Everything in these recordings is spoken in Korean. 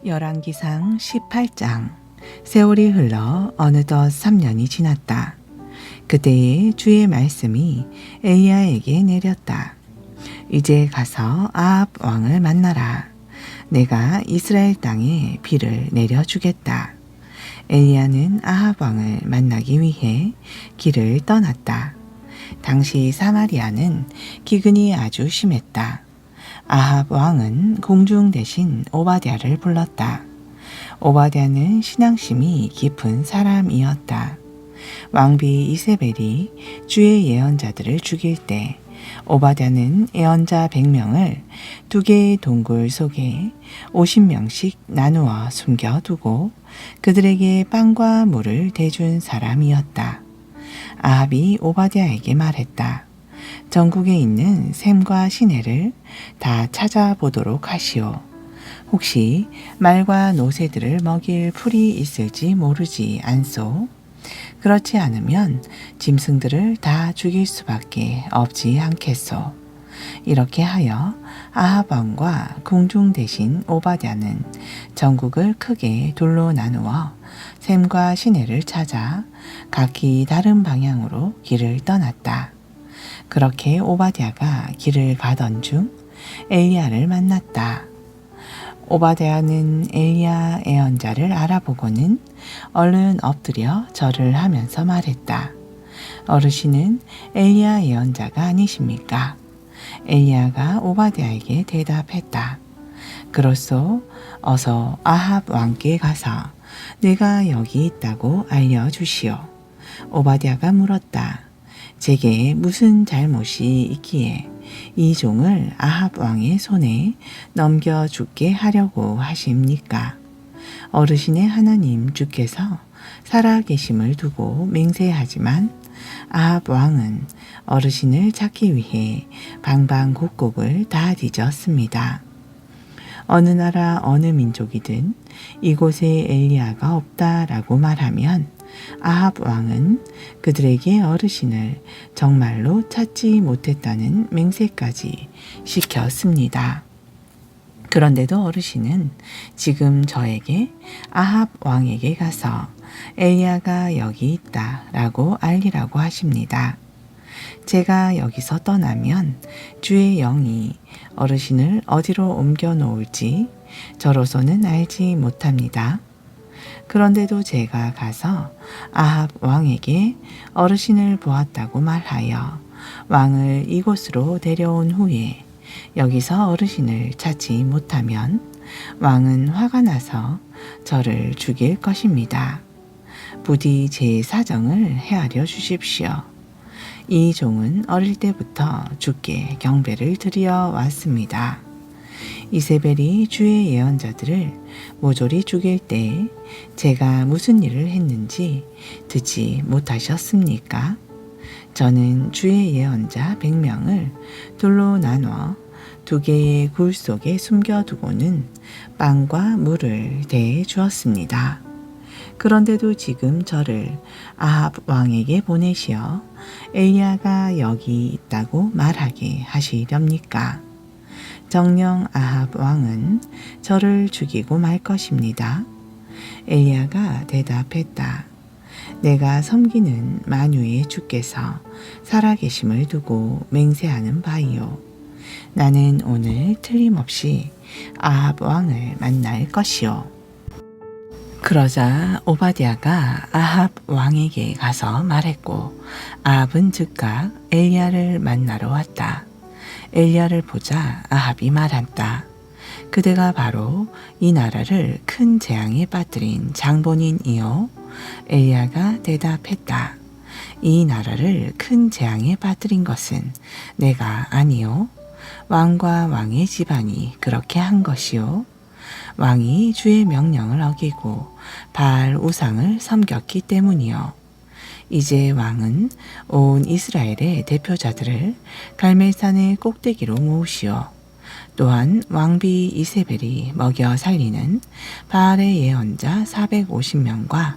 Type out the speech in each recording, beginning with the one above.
열왕기상 18장. 세월이 흘러 어느덧 3년이 지났다. 그때에 주의 말씀이 엘리야에게 내렸다. 이제 가서 아합 왕을 만나라. 내가 이스라엘 땅에 비를 내려주겠다. 엘리야는 아합 왕을 만나기 위해 길을 떠났다. 당시 사마리아는 기근이 아주 심했다. 아합 왕은 공중 대신 오바댜를 불렀다. 오바댜는 신앙심이 깊은 사람이었다. 왕비 이세벨이 주의 예언자들을 죽일 때 오바댜는 예언자 100명을 2개의 동굴 속에 50명씩 나누어 숨겨두고 그들에게 빵과 물을 대준 사람이었다. 아합이 오바댜에게 말했다. 전국에 있는 샘과 시내를 다 찾아보도록 하시오. 혹시 말과 노새들을 먹일 풀이 있을지 모르지 않소? 그렇지 않으면 짐승들을 다 죽일 수밖에 없지 않겠소. 이렇게 하여 아합 왕과 궁중 대신 오바댜는 전국을 크게 둘로 나누어 샘과 시내를 찾아 각기 다른 방향으로 길을 떠났다. 그렇게 오바댜가 길을 가던 중 엘리야를 만났다. 오바댜는 엘리야 예언자를 알아보고는 얼른 엎드려 절을 하면서 말했다. 어르신은 엘리야 예언자가 아니십니까? 엘리야가 오바댜에게 대답했다. 그렇소. 어서 아합 왕께 가서 내가 여기 있다고 알려주시오. 오바댜가 물었다. 제게 무슨 잘못이 있기에 이 종을 아합 왕의 손에 넘겨주게 하려고 하십니까? 어르신의 하나님 주께서 살아계심을 두고 맹세하지만 아합 왕은 어르신을 찾기 위해 방방곡곡을 다 뒤졌습니다. 어느 나라 어느 민족이든 이곳에 엘리야가 없다라고 말하면 아합 왕은 그들에게 어르신을 정말로 찾지 못했다는 맹세까지 시켰습니다. 그런데도 어르신은 지금 저에게 아합 왕에게 가서 엘리야가 여기 있다라고 알리라고 하십니다. 제가 여기서 떠나면 주의 영이 어르신을 어디로 옮겨 놓을지 저로서는 알지 못합니다. 그런데도 제가 가서 아합 왕에게 어르신을 보았다고 말하여 왕을 이곳으로 데려온 후에 여기서 어르신을 찾지 못하면 왕은 화가 나서 저를 죽일 것입니다. 부디 제 사정을 헤아려 주십시오. 이 종은 어릴 때부터 주께 경배를 드려 왔습니다. 이세벨이 주의 예언자들을 모조리 죽일 때 제가 무슨 일을 했는지 듣지 못하셨습니까? 저는 주의 예언자 100명을 둘로 나눠 2개의 굴 속에 숨겨두고는 빵과 물을 대해 주었습니다. 그런데도 지금 저를 아합 왕에게 보내시어 엘리야가 여기 있다고 말하게 하시렵니까? 정녕 아합 왕은 저를 죽이고 말 것입니다. 엘리야가 대답했다. 내가 섬기는 만유의 주께서 살아계심을 두고 맹세하는 바이요. 나는 오늘 틀림없이 아합 왕을 만날 것이요. 그러자 오바댜가 아합 왕에게 가서 말했고 아합은 즉각 엘리야를 만나러 왔다. 엘리야를 보자 아합이 말한다. 그대가 바로 이 나라를 큰 재앙에 빠뜨린 장본인이요. 엘리야가 대답했다. 이 나라를 큰 재앙에 빠뜨린 것은 내가 아니요. 왕과 왕의 집안이 그렇게 한 것이요. 왕이 주의 명령을 어기고 바알 우상을 섬겼기 때문이요. 이제 왕은 온 이스라엘의 대표자들을 갈멜산의 꼭대기로 모으시오. 또한 왕비 이세벨이 먹여 살리는 바알의 예언자 450명과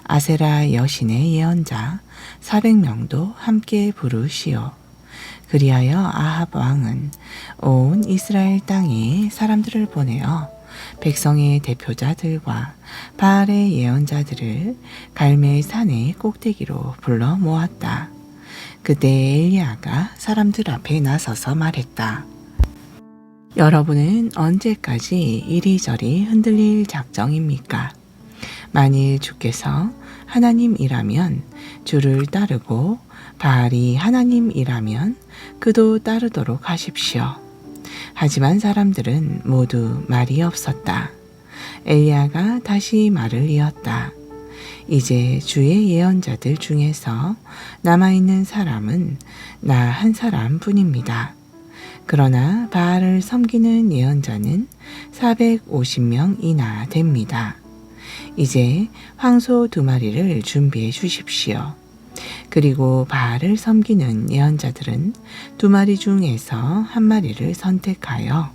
아세라 여신의 예언자 400명도 함께 부르시오. 그리하여 아합 왕은 온 이스라엘 땅에 사람들을 보내어 백성의 대표자들과 바알의 예언자들을 갈멜 산의 꼭대기로 불러 모았다. 그때 엘리야가 사람들 앞에 나서서 말했다. 여러분은 언제까지 이리저리 흔들릴 작정입니까? 만일 주께서 하나님이라면 주를 따르고 바알이 하나님이라면 그도 따르도록 하십시오. 하지만 사람들은 모두 말이 없었다. 엘리야가 다시 말을 이었다. 이제 주의 예언자들 중에서 남아있는 사람은 나 한 사람 뿐입니다. 그러나 바알을 섬기는 예언자는 450명이나 됩니다. 이제 황소 2마리를 준비해 주십시오. 그리고 바알을 섬기는 예언자들은 2마리 중에서 1마리를 선택하여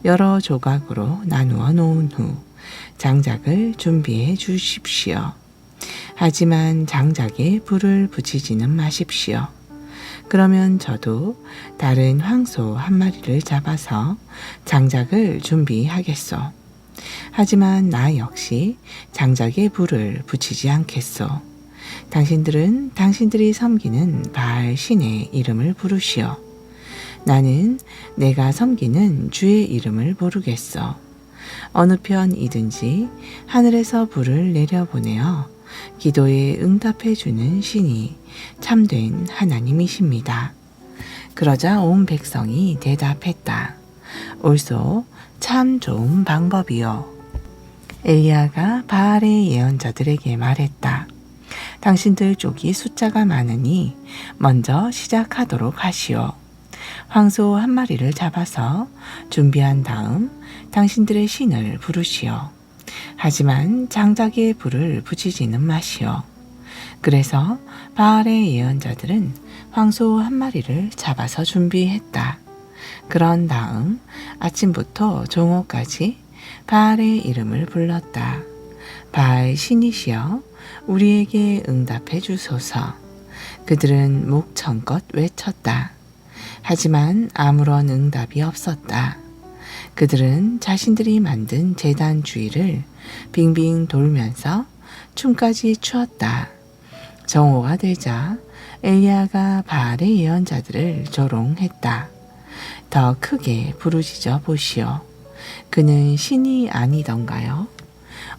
여러 조각으로 나누어 놓은 후 장작을 준비해 주십시오. 하지만 장작에 불을 붙이지는 마십시오. 그러면 저도 다른 황소 1마리를 잡아서 장작을 준비하겠소. 하지만 나 역시 장작에 불을 붙이지 않겠소. 당신들은 당신들이 섬기는 바알 신의 이름을 부르시오. 나는 내가 섬기는 주의 이름을 부르겠소. 어느 편이든지 하늘에서 불을 내려보내어 기도에 응답해 주는 신이 참된 하나님이십니다. 그러자 온 백성이 대답했다. 옳소, 참 좋은 방법이요. 엘리야가 바알의 예언자들에게 말했다. 당신들 쪽이 숫자가 많으니 먼저 시작하도록 하시오. 황소 1마리를 잡아서 준비한 다음 당신들의 신을 부르시오. 하지만 장작에 불을 붙이지는 마시오. 그래서 바알의 예언자들은 황소 1마리를 잡아서 준비했다. 그런 다음 아침부터 종호까지 바알의 이름을 불렀다. 바알 신이시여, 우리에게 응답해 주소서. 그들은 목청껏 외쳤다. 하지만 아무런 응답이 없었다. 그들은 자신들이 만든 제단 주위를 빙빙 돌면서 춤까지 추었다. 정오가 되자 엘리야가 바알의 예언자들을 조롱했다. 더 크게 부르짖어 보시오. 그는 신이 아니던가요?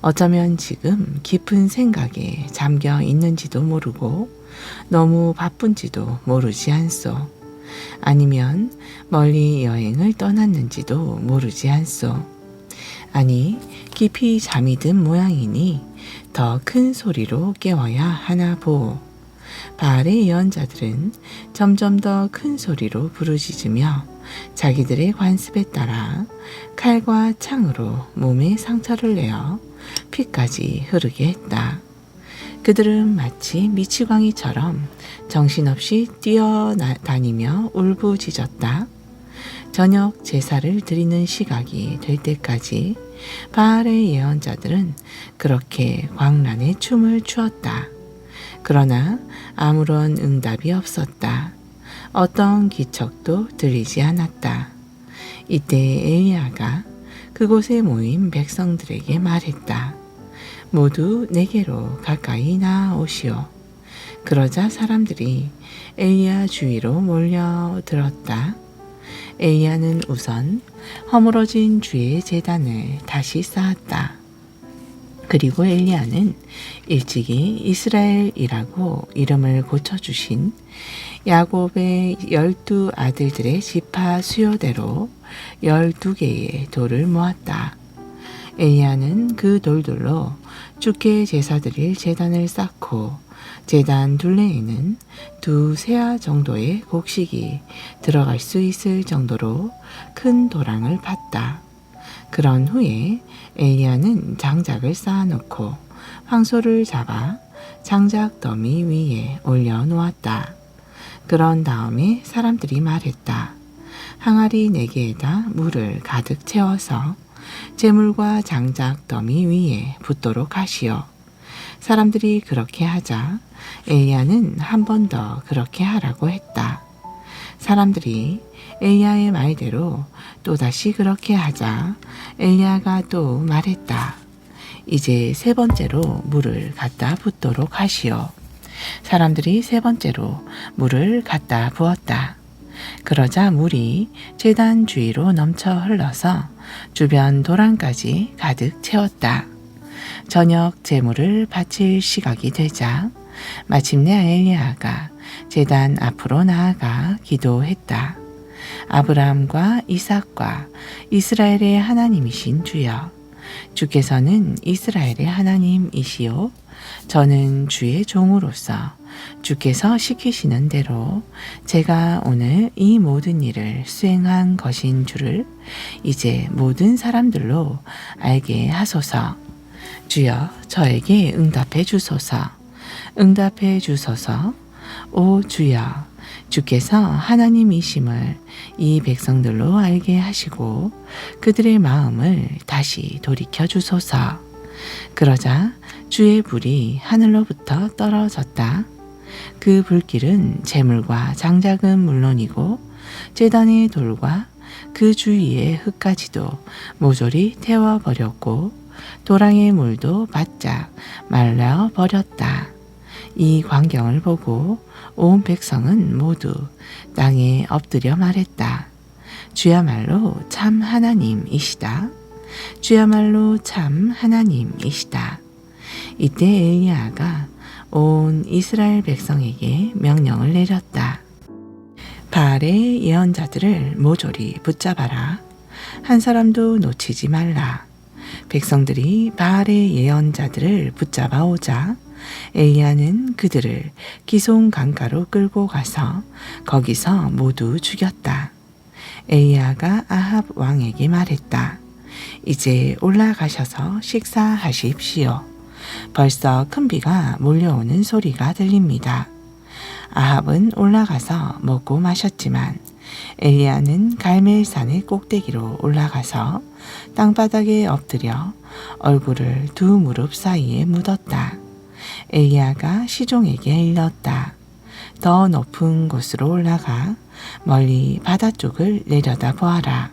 어쩌면 지금 깊은 생각에 잠겨 있는지도 모르고 너무 바쁜지도 모르지 않소. 아니면 멀리 여행을 떠났는지도 모르지 않소. 아니, 깊이 잠이 든 모양이니 더 큰 소리로 깨워야 하나 보오. 바알의 예언자들은 점점 더 큰 소리로 부르짖으며 자기들의 관습에 따라 칼과 창으로 몸에 상처를 내어 피까지 흐르게 했다. 그들은 마치 미치광이처럼 정신없이 뛰어다니며 울부짖었다. 저녁 제사를 드리는 시각이 될 때까지 바알의 예언자들은 그렇게 광란의 춤을 추었다. 그러나 아무런 응답이 없었다. 어떤 기척도 들리지 않았다. 이때 엘리야가 그곳에 모인 백성들에게 말했다. 모두 내게로 가까이 나아오시오. 그러자 사람들이 엘리야 주위로 몰려들었다. 엘리야는 우선 허물어진 주의 제단을 다시 쌓았다. 그리고 엘리야는 일찍이 이스라엘이라고 이름을 고쳐주신 야곱의 12 아들들의 지파 수요대로 12개의 돌을 모았다. 엘리야는 그 돌들로 주께 제사 드릴 제단을 쌓고 제단 둘레에는 2 세아 정도의 곡식이 들어갈 수 있을 정도로 큰 도랑을 팠다. 그런 후에 엘리야는 장작을 쌓아놓고 황소를 잡아 장작 더미 위에 올려놓았다. 그런 다음에 사람들이 말했다. 항아리 4개에다 물을 가득 채워서 제물과 장작 더미 위에 붓도록 하시오. 사람들이 그렇게 하자 엘리야는 한 번 더 그렇게 하라고 했다. 사람들이 엘리야의 말대로 또다시 그렇게 하자 엘리야가 또 말했다. 이제 세 번째로 물을 갖다 붓도록 하시오. 사람들이 세 번째로 물을 갖다 부었다. 그러자 물이 제단 주위로 넘쳐 흘러서 주변 도랑까지 가득 채웠다. 저녁 제물을 바칠 시각이 되자 마침내 엘리야가 제단 앞으로 나아가 기도했다. 아브라함과 이삭과 이스라엘의 하나님이신 주여, 주께서는 이스라엘의 하나님이시오. 저는 주의 종으로서 주께서 시키시는 대로 제가 오늘 이 모든 일을 수행한 것인 줄을 이제 모든 사람들로 알게 하소서. 주여, 저에게 응답해 주소서. 응답해 주소서. 오 주여, 주께서 하나님이심을 이 백성들로 알게 하시고 그들의 마음을 다시 돌이켜 주소서. 그러자 주의 불이 하늘로부터 떨어졌다. 그 불길은 재물과 장작은 물론이고 제단의 돌과 그 주위의 흙까지도 모조리 태워버렸고 도랑의 물도 바짝 말라버렸다. 이 광경을 보고 온 백성은 모두 땅에 엎드려 말했다. 주야말로 참 하나님이시다. 주야말로 참 하나님이시다. 이때 엘리야가 온 이스라엘 백성에게 명령을 내렸다. 바알의 예언자들을 모조리 붙잡아라. 한 사람도 놓치지 말라. 백성들이 바알의 예언자들을 붙잡아 오자 엘리야는 그들을 기손 강가로 끌고 가서 거기서 모두 죽였다. 엘리야가 아합 왕에게 말했다. 이제 올라가셔서 식사하십시오. 벌써 큰 비가 몰려오는 소리가 들립니다. 아합은 올라가서 먹고 마셨지만 엘리야는 갈멜산의 꼭대기로 올라가서 땅바닥에 엎드려 얼굴을 두 무릎 사이에 묻었다. 엘리야가 시종에게 일렀다. 더 높은 곳으로 올라가 멀리 바다 쪽을 내려다 보아라.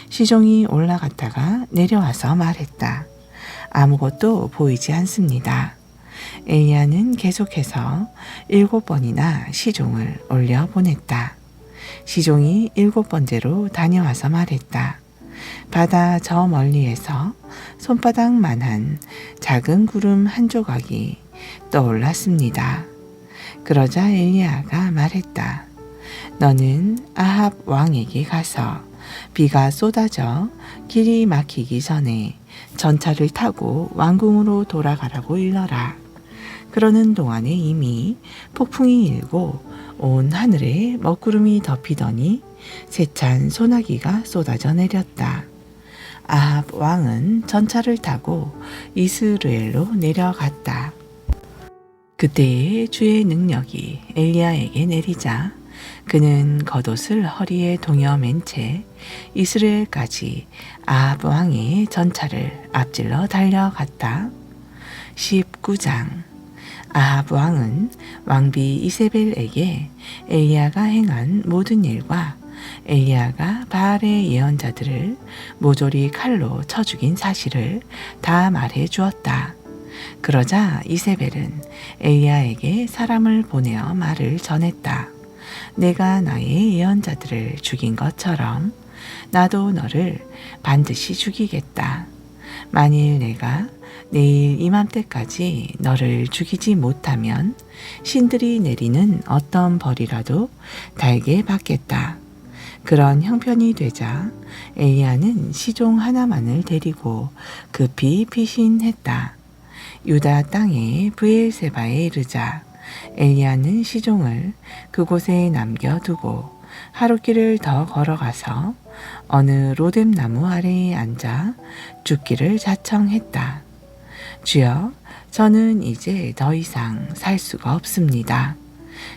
시종이 올라갔다가 내려와서 말했다. 아무것도 보이지 않습니다. 엘리야는 계속해서 7번이나 시종을 올려보냈다. 시종이 7번째로 다녀와서 말했다. 바다 저 멀리에서 손바닥만한 작은 구름 한 조각이 떠올랐습니다. 그러자 엘리야가 말했다. 너는 아합 왕에게 가서 비가 쏟아져 길이 막히기 전에 전차를 타고 왕궁으로 돌아가라고 일러라. 그러는 동안에 이미 폭풍이 일고 온 하늘에 먹구름이 덮이더니 세찬 소나기가 쏟아져 내렸다. 아합 왕은 전차를 타고 이스라엘로 내려갔다. 그때에 주의 능력이 엘리야에게 내리자 그는 겉옷을 허리에 동여 맨 채 이스라엘까지 아합 왕의 전차를 앞질러 달려갔다. 19장. 아합 왕은 왕비 이세벨에게 엘리야가 행한 모든 일과 엘리야가 바알의 예언자들을 모조리 칼로 쳐 죽인 사실을 다 말해 주었다. 그러자 이세벨은 엘리야에게 사람을 보내어 말을 전했다. 내가 나의 예언자들을 죽인 것처럼 나도 너를 반드시 죽이겠다. 만일 내가 내일 이맘때까지 너를 죽이지 못하면 신들이 내리는 어떤 벌이라도 달게 받겠다. 그런 형편이 되자 엘리야는 시종 하나만을 데리고 급히 피신했다. 유다 땅의 브엘세바에 이르자 엘리야는 시종을 그곳에 남겨두고 하룻길을 더 걸어가서 어느 로뎀나무 아래에 앉아 죽기를 자청했다. 주여, 저는 이제 더 이상 살 수가 없습니다.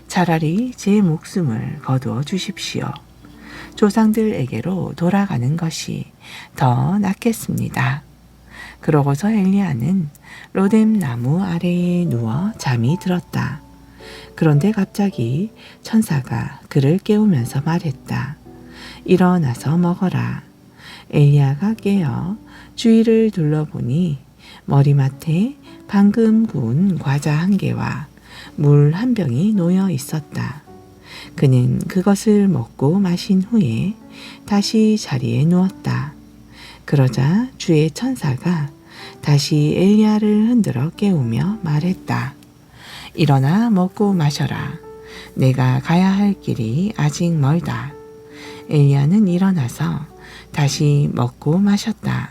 차라리 제 목숨을 거두어 주십시오. 조상들에게로 돌아가는 것이 더 낫겠습니다. 그러고서 엘리야는 로뎀나무 아래에 누워 잠이 들었다. 그런데 갑자기 천사가 그를 깨우면서 말했다. 일어나서 먹어라. 엘리야가 깨어 주위를 둘러보니 머리맡에 방금 구운 과자 한 개와 물 한 병이 놓여 있었다. 그는 그것을 먹고 마신 후에 다시 자리에 누웠다. 그러자 주의 천사가 다시 엘리야를 흔들어 깨우며 말했다. 일어나 먹고 마셔라. 내가 가야 할 길이 아직 멀다. 엘리야는 일어나서 다시 먹고 마셨다.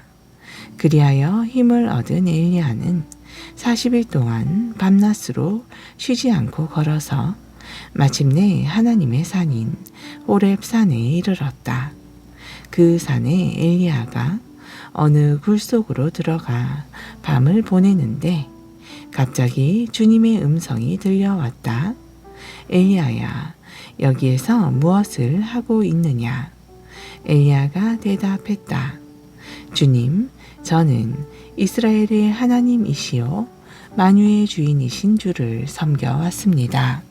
그리하여 힘을 얻은 엘리야는 40일 동안 밤낮으로 쉬지 않고 걸어서 마침내 하나님의 산인 호렙 산에 이르렀다. 그 산에 엘리야가 어느 굴 속으로 들어가 밤을 보내는데 갑자기 주님의 음성이 들려왔다. 엘리야야, 여기에서 무엇을 하고 있느냐? 엘리야가 대답했다. 주님, 저는 이스라엘의 하나님이시오 만유의 주인이신 주를 섬겨왔습니다.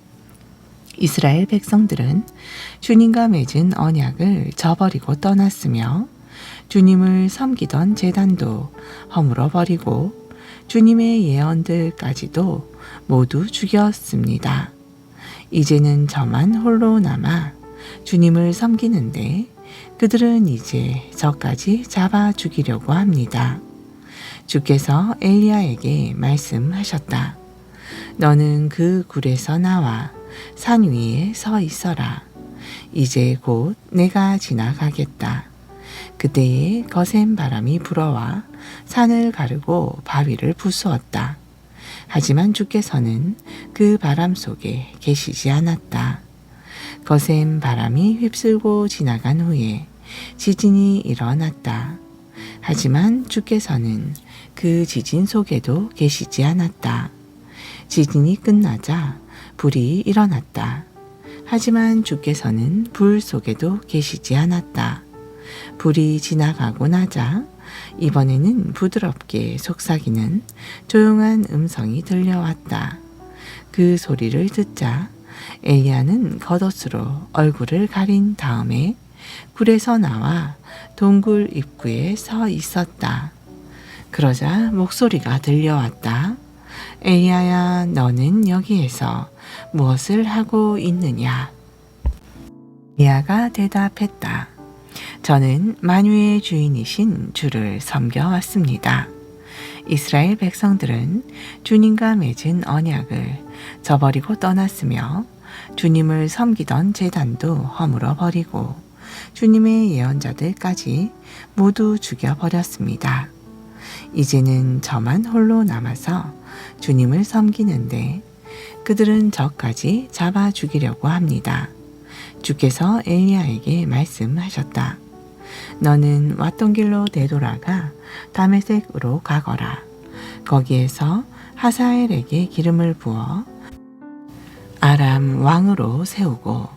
이스라엘 백성들은 주님과 맺은 언약을 저버리고 떠났으며 주님을 섬기던 제단도 허물어 버리고 주님의 예언들까지도 모두 죽였습니다. 이제는 저만 홀로 남아 주님을 섬기는데 그들은 이제 저까지 잡아 죽이려고 합니다. 주께서 엘리야에게 말씀하셨다. 너는 그 굴에서 나와 산 위에 서 있어라. 이제 곧 내가 지나가겠다. 그때에 거센 바람이 불어와 산을 가르고 바위를 부수었다. 하지만 주께서는 그 바람 속에 계시지 않았다. 거센 바람이 휩쓸고 지나간 후에 지진이 일어났다. 하지만 주께서는 그 지진 속에도 계시지 않았다. 지진이 끝나자 불이 일어났다. 하지만 주께서는 불 속에도 계시지 않았다. 불이 지나가고 나자 이번에는 부드럽게 속삭이는 조용한 음성이 들려왔다. 그 소리를 듣자 엘리야는 겉옷으로 얼굴을 가린 다음에 굴에서 나와 동굴 입구에 서 있었다. 그러자 목소리가 들려왔다. 엘리야야, 너는 여기에서 무엇을 하고 있느냐? 엘리야가 대답했다. 저는 만유의 주인이신 주를 섬겨왔습니다. 이스라엘 백성들은 주님과 맺은 언약을 저버리고 떠났으며 주님을 섬기던 제단도 허물어 버리고 주님의 예언자들까지 모두 죽여버렸습니다. 이제는 저만 홀로 남아서 주님을 섬기는데 그들은 저까지 잡아 죽이려고 합니다. 주께서 엘리야에게 말씀하셨다. 너는 왔던 길로 되돌아가 다메섹으로 가거라. 거기에서 하사엘에게 기름을 부어 아람 왕으로 세우고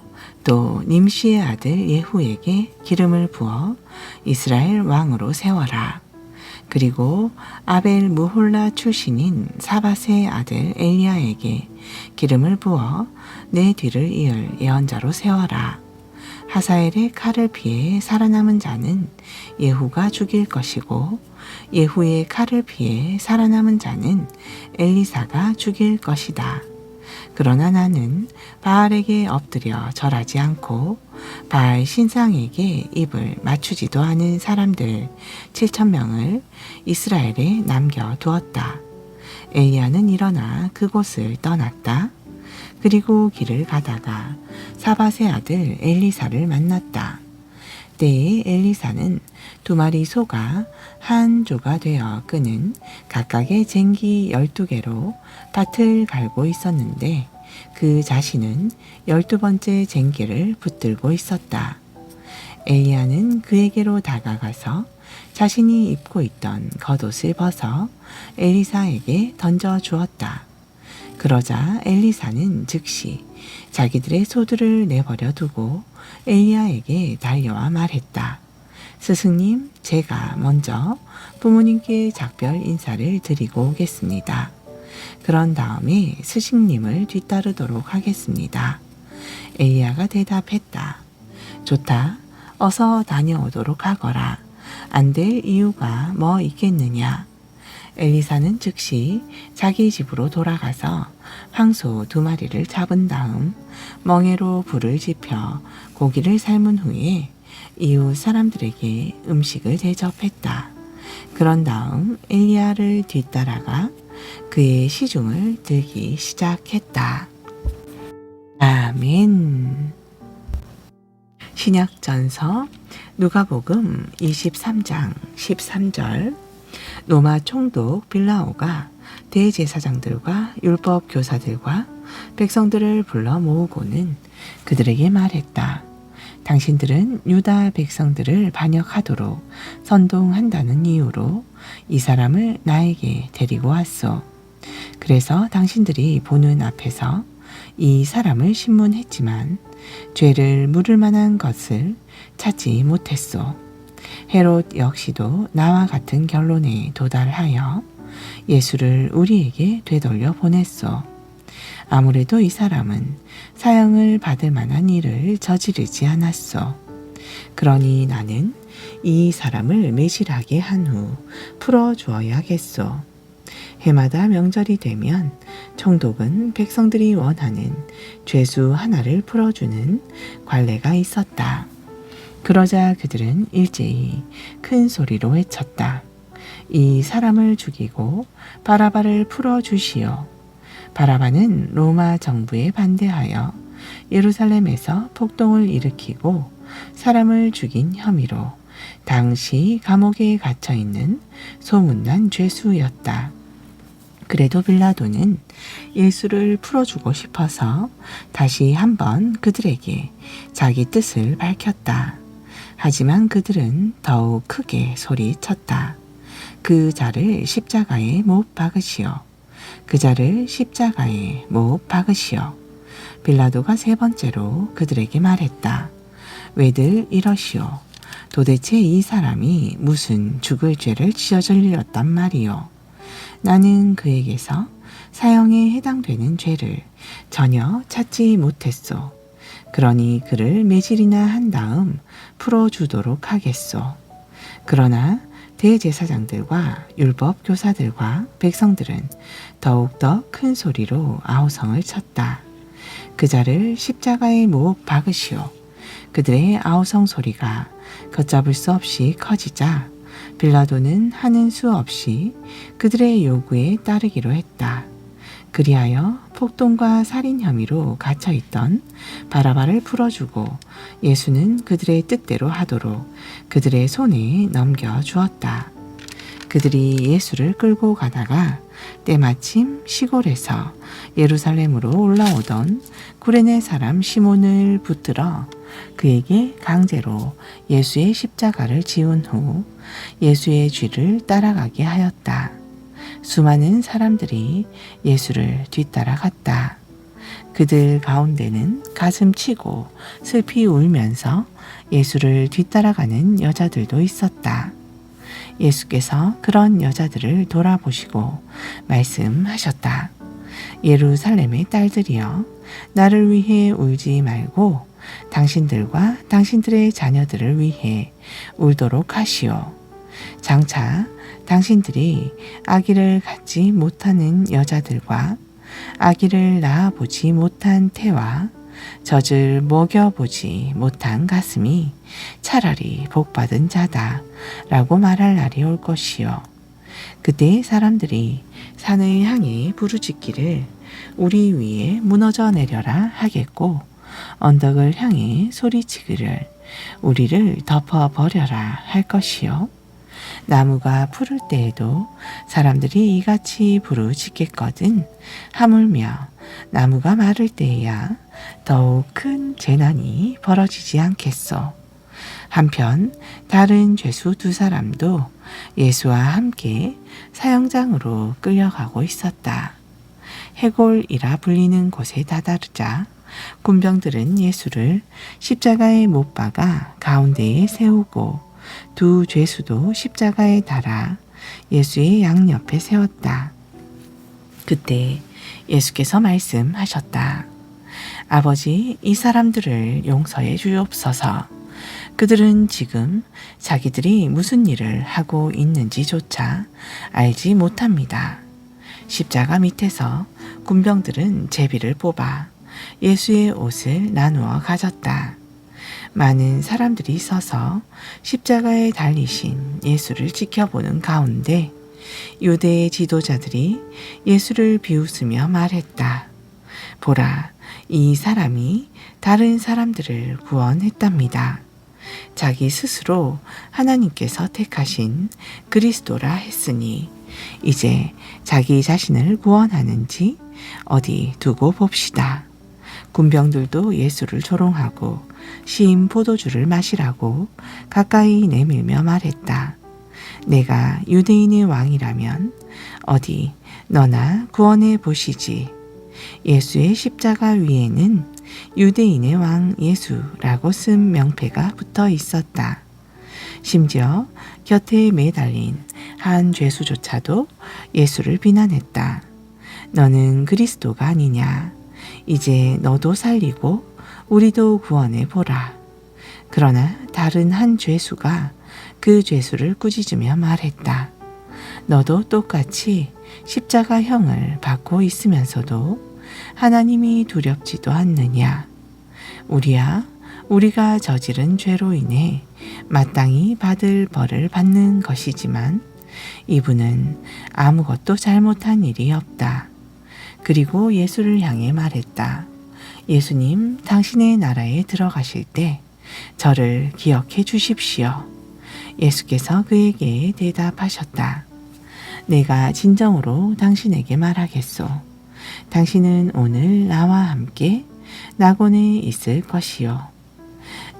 또 님시의 아들 예후에게 기름을 부어 이스라엘 왕으로 세워라. 그리고 아벨 무홀라 출신인 사밧의 아들 엘리야에게 기름을 부어 내 뒤를 이을 예언자로 세워라. 하사엘의 칼을 피해 살아남은 자는 예후가 죽일 것이고 예후의 칼을 피해 살아남은 자는 엘리사가 죽일 것이다. 그러나 나는 바알에게 엎드려 절하지 않고 바알 신상에게 입을 맞추지도 않은 사람들 7,000명을 이스라엘에 남겨두었다. 엘리야는 일어나 그곳을 떠났다. 그리고 길을 가다가 사밧의 아들 엘리사를 만났다. 때에 엘리사는 2마리 소가 한 조가 되어 끄는 각각의 쟁기 12개로 밭을 갈고 있었는데 그 자신은 12번째 쟁기를 붙들고 있었다. 엘리야는 그에게로 다가가서 자신이 입고 있던 겉옷을 벗어 엘리사에게 던져 주었다. 그러자 엘리사는 즉시 자기들의 소들을 내버려 두고 엘리야에게 달려와 말했다. 스승님, 제가 먼저 부모님께 작별 인사를 드리고 오겠습니다. 그런 다음에 스승님을 뒤따르도록 하겠습니다. 엘리야가 대답했다. 좋다. 어서 다녀오도록 하거라. 안 될 이유가 뭐 있겠느냐. 엘리사는 즉시 자기 집으로 돌아가서 황소 2마리를 잡은 다음 멍에로 불을 지펴 고기를 삶은 후에 이웃 사람들에게 음식을 대접했다. 그런 다음 엘리야를 뒤따라가 그의 시중을 들기 시작했다. 아멘. 신약전서 누가복음 23장 13절. 로마 총독 빌라오가 대제사장들과 율법 교사들과 백성들을 불러 모으고는 그들에게 말했다. 당신들은 유다 백성들을 반역하도록 선동한다는 이유로 이 사람을 나에게 데리고 왔소. 그래서 당신들이 보는 앞에서 이 사람을 신문했지만 죄를 물을 만한 것을 찾지 못했소. 헤롯 역시도 나와 같은 결론에 도달하여 예수를 우리에게 되돌려 보냈소. 아무래도 이 사람은 사형을 받을 만한 일을 저지르지 않았소. 그러니 나는 이 사람을 매질하게 한 후 풀어주어야겠소. 해마다 명절이 되면 총독은 백성들이 원하는 죄수 하나를 풀어주는 관례가 있었다. 그러자 그들은 일제히 큰 소리로 외쳤다. 이 사람을 죽이고 바라바를 풀어주시오. 바라바는 로마 정부에 반대하여 예루살렘에서 폭동을 일으키고 사람을 죽인 혐의로 당시 감옥에 갇혀 있는 소문난 죄수였다. 그래도 빌라도는 예수를 풀어주고 싶어서 다시 한번 그들에게 자기 뜻을 밝혔다. 하지만 그들은 더욱 크게 소리쳤다. 그 자를 십자가에 못 박으시오. 그 자를 십자가에 못 박으시오. 빌라도가 3번째로 그들에게 말했다. 왜들 이러시오. 도대체 이 사람이 무슨 죽을 죄를 지어질렸단 말이오. 나는 그에게서 사형에 해당되는 죄를 전혀 찾지 못했소. 그러니 그를 매질이나 한 다음 풀어주도록 하겠소. 그러나 대제사장들과 율법 교사들과 백성들은 더욱더 큰 소리로 아우성을 쳤다. 그 자를 십자가에 못 박으시오. 그들의 아우성 소리가 걷잡을 수 없이 커지자 빌라도는 하는 수 없이 그들의 요구에 따르기로 했다. 그리하여 폭동과 살인 혐의로 갇혀있던 바라바를 풀어주고 예수는 그들의 뜻대로 하도록 그들의 손에 넘겨주었다. 그들이 예수를 끌고 가다가 때마침 시골에서 예루살렘으로 올라오던 구레네 사람 시몬을 붙들어 그에게 강제로 예수의 십자가를 지운 후 예수의 뒤를 따라가게 하였다. 수많은 사람들이 예수를 뒤따라갔다. 그들 가운데는 가슴 치고 슬피 울면서 예수를 뒤따라가는 여자들도 있었다. 예수께서 그런 여자들을 돌아보시고 말씀하셨다. 예루살렘의 딸들이여, 나를 위해 울지 말고 당신들과 당신들의 자녀들을 위해 울도록 하시오. 장차 당신들이 아기를 갖지 못하는 여자들과 아기를 낳아보지 못한 태와 젖을 먹여보지 못한 가슴이 차라리 복받은 자다 라고 말할 날이 올 것이요. 그때 사람들이 산을 향해 부르짖기를 우리 위에 무너져 내려라 하겠고 언덕을 향해 소리치기를 우리를 덮어버려라 할 것이요. 나무가 푸를 때에도 사람들이 이같이 부르짖겠거든 하물며 나무가 마를 때에야 더욱 큰 재난이 벌어지지 않겠소. 한편 다른 죄수 2사람도 예수와 함께 사형장으로 끌려가고 있었다. 해골이라 불리는 곳에 다다르자 군병들은 예수를 십자가에 못 박아 가운데에 세우고 2 죄수도 십자가에 달아 예수의 양옆에 세웠다. 그때 예수께서 말씀하셨다. 아버지, 이 사람들을 용서해 주옵소서. 그들은 지금 자기들이 무슨 일을 하고 있는지조차 알지 못합니다. 십자가 밑에서 군병들은 제비를 뽑아 예수의 옷을 나누어 가졌다. 많은 사람들이 서서 십자가에 달리신 예수를 지켜보는 가운데 유대의 지도자들이 예수를 비웃으며 말했다. 보라, 이 사람이 다른 사람들을 구원했답니다. 자기 스스로 하나님께서 택하신 그리스도라 했으니 이제 자기 자신을 구원하는지 어디 두고 봅시다. 군병들도 예수를 조롱하고 신 포도주를 마시라고 가까이 내밀며 말했다. 내가 유대인의 왕이라면 어디 너나 구원해 보시지. 예수의 십자가 위에는 유대인의 왕 예수라고 쓴 명패가 붙어 있었다. 심지어 곁에 매달린 한 죄수조차도 예수를 비난했다. 너는 그리스도가 아니냐. 이제 너도 살리고 우리도 구원해 보라. 그러나 다른 한 죄수가 그 죄수를 꾸짖으며 말했다. 너도 똑같이 십자가형을 받고 있으면서도 하나님이 두렵지도 않느냐. 우리가 저지른 죄로 인해 마땅히 받을 벌을 받는 것이지만 이분은 아무것도 잘못한 일이 없다. 그리고 예수를 향해 말했다. 예수님, 당신의 나라에 들어가실 때 저를 기억해 주십시오. 예수께서 그에게 대답하셨다. 내가 진정으로 당신에게 말하겠소. 당신은 오늘 나와 함께 낙원에 있을 것이요.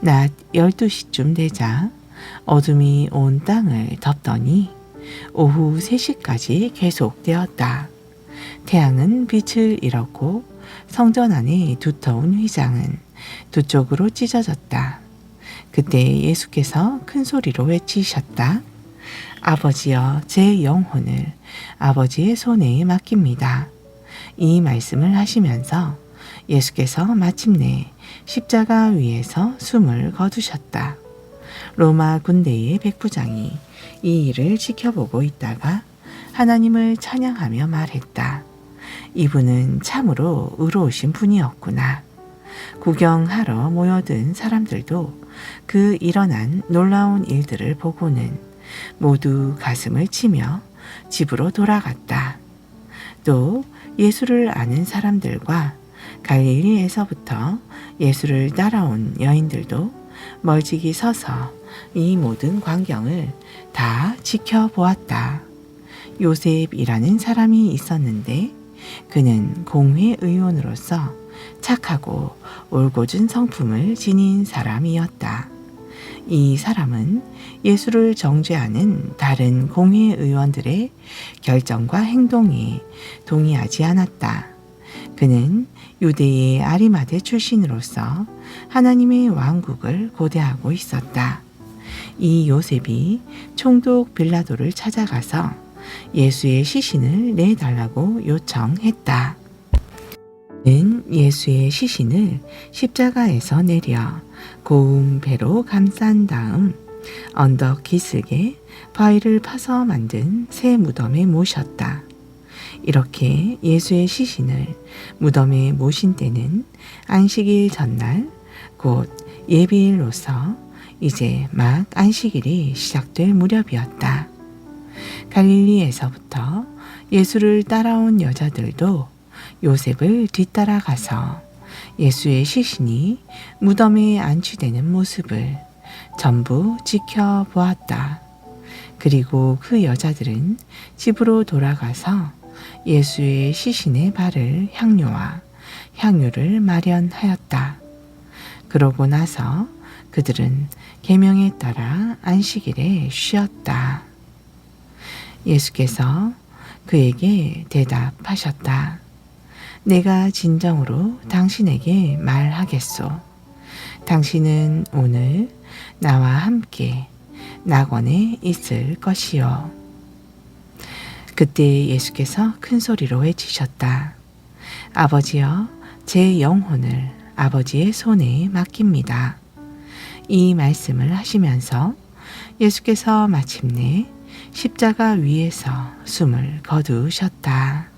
낮 12시쯤 되자 어둠이 온 땅을 덮더니 오후 3시까지 계속되었다. 태양은 빛을 잃었고 성전 안의 두터운 휘장은 두 쪽으로 찢어졌다. 그때 예수께서 큰 소리로 외치셨다. 아버지여, 제 영혼을 아버지의 손에 맡깁니다. 이 말씀을 하시면서 예수께서 마침내 십자가 위에서 숨을 거두셨다. 로마 군대의 백부장이 이 일을 지켜보고 있다가 하나님을 찬양하며 말했다. 이분은 참으로 의로우신 분이었구나. 구경하러 모여든 사람들도 그 일어난 놀라운 일들을 보고는 모두 가슴을 치며 집으로 돌아갔다. 또 예수를 아는 사람들과 갈릴리에서부터 예수를 따라온 여인들도 멀찍이 서서 이 모든 광경을 다 지켜보았다. 요셉이라는 사람이 있었는데 그는 공회의원으로서 착하고 올곧은 성품을 지닌 사람이었다. 이 사람은 예수를 정죄하는 다른 공회의원들의 결정과 행동에 동의하지 않았다. 그는 유대의 아리마대 출신으로서 하나님의 왕국을 고대하고 있었다. 이 요셉이 총독 빌라도를 찾아가서 예수의 시신을 내달라고 요청했다. 그는 예수의 시신을 십자가에서 내려 고운 배로 감싼 다음 언덕 기슭에 바위를 파서 만든 새 무덤에 모셨다. 이렇게 예수의 시신을 무덤에 모신 때는 안식일 전날 곧 예비일로서 이제 막 안식일이 시작될 무렵이었다. 갈릴리에서부터 예수를 따라온 여자들도 요셉을 뒤따라가서 예수의 시신이 무덤에 안치되는 모습을 전부 지켜보았다. 그리고 그 여자들은 집으로 돌아가서 예수의 시신에 바를 향료와 향유를 마련하였다. 그러고 나서 그들은 계명에 따라 안식일에 쉬었다. 예수께서 그에게 대답하셨다. 내가 진정으로 당신에게 말하겠소. 당신은 오늘 나와 함께 낙원에 있을 것이요. 그때 예수께서 큰 소리로 외치셨다. 아버지여, 제 영혼을 아버지의 손에 맡깁니다. 이 말씀을 하시면서 예수께서 마침내 십자가 위에서 숨을 거두셨다.